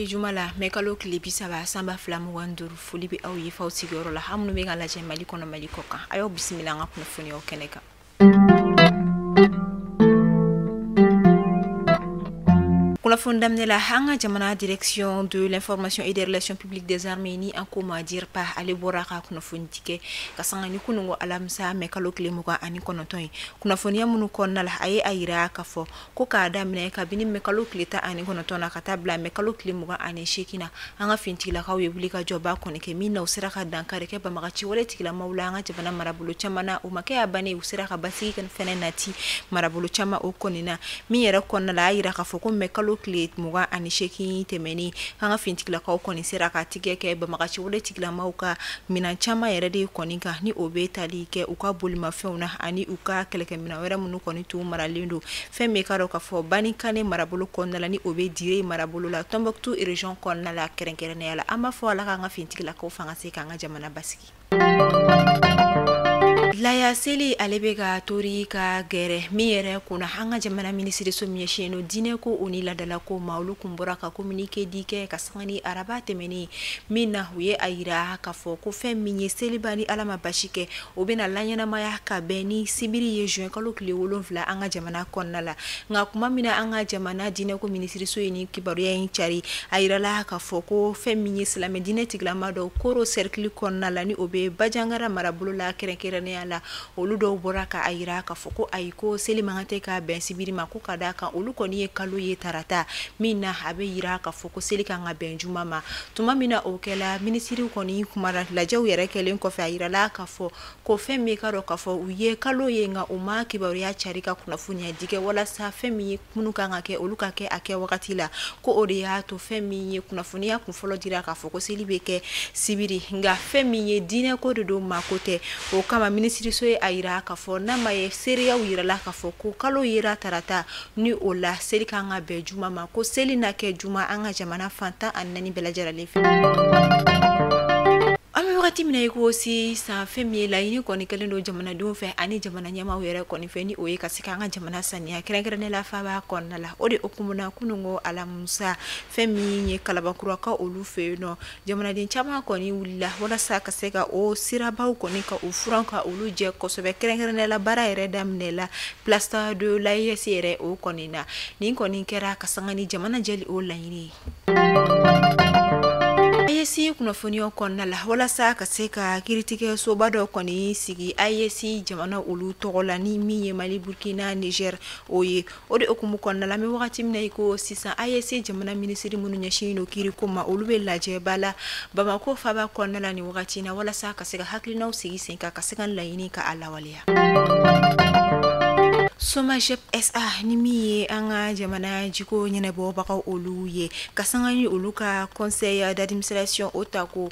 be jumala mekalo klibi saba samba flamu wanduru fuli be aw yi faw sigoro la hamnu be ngala je mali kono mali koka ayo bismillah ngapno funi o keneka Kuna fondamne la hanga jamana direction de l'information et des relations publiques des armées ni en comment dire pas aller boraka kuna fondike kasanga ni kunungo alamsa mekalo klemuka ani konotoy kuna fonia munu konna la aye ayira kafo ko ka damne ka bini mekalo kleta ani konotona katabla mekalo klemuka ani shekina anga fintila ka webulika joba koneke mina usiraka dankare ke ba magachi wole tikila maulanga jabana marabulu chamana umake abane usiraka basi kan fenenati marabulu chama okonina mi yera konna la ayira kafo ko mekalo klet muga ani sheki temeni hanga fintikla ka okoni sera ka tigeke ba magachi wole tikla mauka mina chama yerede konika ni obetali ke uka bulima feuna ani uka keleke mina wera munu koni tu maralindo femme karo ka fo bani kane marabulu konna ni obe dire marabulu la Tombouctou region konna la kerenkerene ala ama fo ala hanga fintikla ka fanga se kanga jamana basiki Laya seli alebega tori ka gere miyere kuna hanga jamana ministre so miyesheno dine ko unila dala ko maulu kumbora ka communique dike kasangani araba temeni mina huye aira ka fo ko fe minye seli bani alama bashike obena lanyana maya ka beni sibiri ye juin kalo kle wolonfla anga jamana konnala nga kuma mina anga jamana dine ko ministre so yini kibaru ya inchari aira la ka fo ko fe minye slame dine tiglama do koro cercle konnala ni obe bajangara marabulu la kerenkerene la oludo boraka ayira ka foko ayiko seli mangate ka ben sibiri makuka daka oluko ni kalo ye tarata mina habe yira ka foko seli ka nga ben jumama tuma mina okela ministry ko ni kumara la jaw yere kelen ko fa ayira la ka fo ko femme ka ro ka fo uye kalo ye nga uma kibaru ya charika kuna funya dige wala sa femme kunu ka nga ke oluka ke ake wakati la ko ode ya to femme ye kuna funya kun folo dira ka foko seli beke sibiri nga femme ye dine ko do makote o kama ministry so ayira ka fo na maye seria wira la ka fo ko kalo yira tarata ni ola seli ka nga be juma ma ko seli na ke juma anga jamana fanta annani belajara le ami wakati mina yiko si sa femi la yini koni kalendo jamana dum fe ani jamana nyama were koni fe ni oye kasika nga jamana sania kerenkerene la fa ba konna la ode okumuna kunungo ala musa femi nye kalabakura ka olu fe no jamana din chama koni wula wala sa kaseka o siraba koni ka ufuranka olu je kosobe kerenkerene la bara ere damne la plasta de la yesere o koni na ni koni kera kasanga ni jamana jeli o la yini ayesi kuna fonio konna la wala sa kaseka kiritike so bado koni sigi ayesi jamana olu togola ni miye Mali Burkina Niger oye ode okumu konna la me wakati mina iko sisa ayesi jamana ministry munu nyashino kiri koma olu be laje bala Bamako faba konna la ni wakati na wala sa kaseka haklina usigi senka kaseka laini ka alawalia Somajep SA nimi anga jamana jiko nyene bo baka olu ye kasanga ni oluka conseil d'administration otako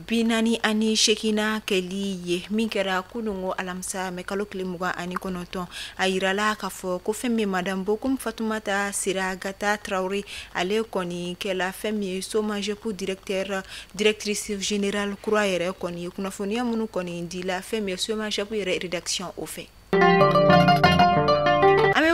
binani ani shekina keli ye minkera kunungo alamsa mekalo klimuga ani konoton ayirala kafo ko femme madame bokum Fatoumata Siragata Traoré ale koni kela femme Somajep directrice générale croyere koni kuna fonia munu koni ndila femme Somajep rédaction au fait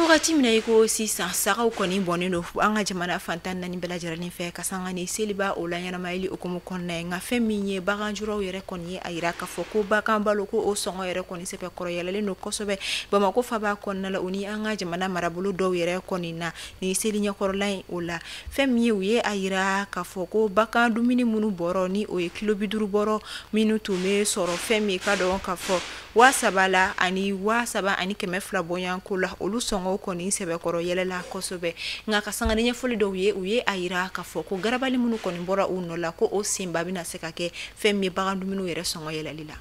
wakati mina yiko si saka koni boneno anga jamana fantan nani bela jarani fe kasanga ni seliba olanya maili okumu konna nga feminye baganjuro yere koni ayira ka foko bakambalo ko o songo yere koni sepe koro yele no kosobe Bamako faba konna la uni anga jamana marabulu do yere koni na ni selinya korolai ola feminye uye ayira ka foko bakandu mini munu boro ni o kilo biduru boro minutu me soro femi ka do ka fo wasabala ani kemefla boyan kula olu songo koni sebe koro yelela kosobe nga kasanga nya foli do uye ayira ka foko garabali munu koni bora unola ko o simba bina sekake femi bagandu minu yere songo yelalila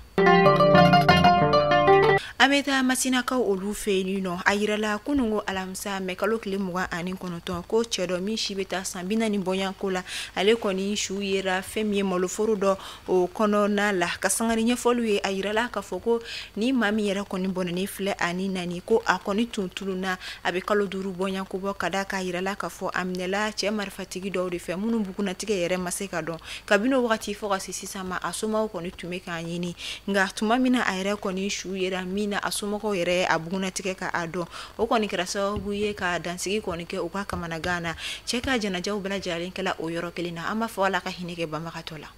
ameta masina ka olu feni no ayirala kunungo alamsa mekalo klimuga ani konoton ko chedo mi shibeta sambina ni boyan kola ale koni shu yera femi moloforo do o kono na la kasangari nya folwe ayirala ka foko ni mami yera koni bonani fle ani nani ko akoni tuntuluna abe kalo duru boyan ko bo kada ka ayirala ka fo amnela che marfatigi do de fe munu bukuna tige yere maseka do kabino wakati fo ka sisi sama asoma ko ni tumeka nyini nga tumamina ayira koni shu yera mina na a somɔgɔw yɛrɛ a bugunatigɛ ka a dɔn o kɔni kɛra sababu ye ka dansigi kɔni kɛ u ka kamanagan na cɛ ka jɛnajaw bɛɛ lajɛlen kɛla o yɔrɔ kelen na an b'a fɔ Ala ka hinɛ kɛ banbagatɔ la.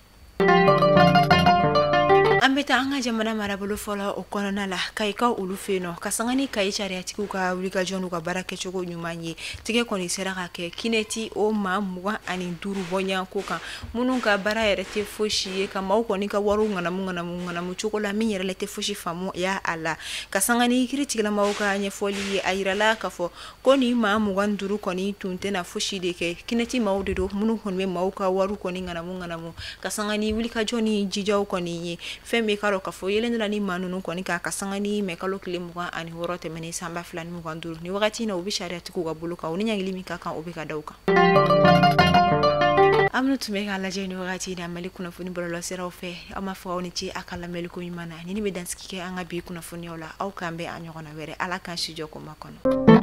An bɛ taa an ka jamana marabolo fɔlɔ o kɔnɔna la Kayikaw olu fɛ yen nɔ ka sanga ni Kayi sariyatigiw ka wulikajɔ n'u ka baara kɛcogo ɲuman ye tigɛ kɔni sera ka kɛ kinɛti o maa 25 bɔɲanko kan minnu ka baara yɛrɛ tɛ fosi ye ka maaw kɔni ka wariw ŋanamu cogo la min yɛrɛ la tɛ fosi faamu ya a la ka sanga ni kiiritigilamaw ka ɲɛfɔli ye a yirala k'a fɔ ko ni maa 25 kɔni tun tɛna fosi de kɛ kinɛti maaw de don minnu kɔni bɛ maaw ka wariw kɔni ŋanamu ka sanga ni wulikajɔ ni jijaw kɔni ye fɛn bɛ k'a dɔn k'a fɔ yelen dɔla ni maa ninnu kɔni ka sanga ni kalo tile 26 tɛmɛnen san 2025 ni wagati in na u bɛ sariyatigiw ka bolo kan o ni ɲangili min ka kan o bɛ ka da u kan. An minnu tun bɛ k'a lajɛ ni wagati in na Mali kunnafoni bɔlɔlɔ siraw fɛ aw ma fɔ aw ni ce a ka lamɛliko ɲuman na ni bɛ dansigi kɛ an ka bi kunnafoniyaw la aw k'an bɛn a ɲɔgɔnna wɛrɛ Ala k'an si jɔ koma kɔnɔ.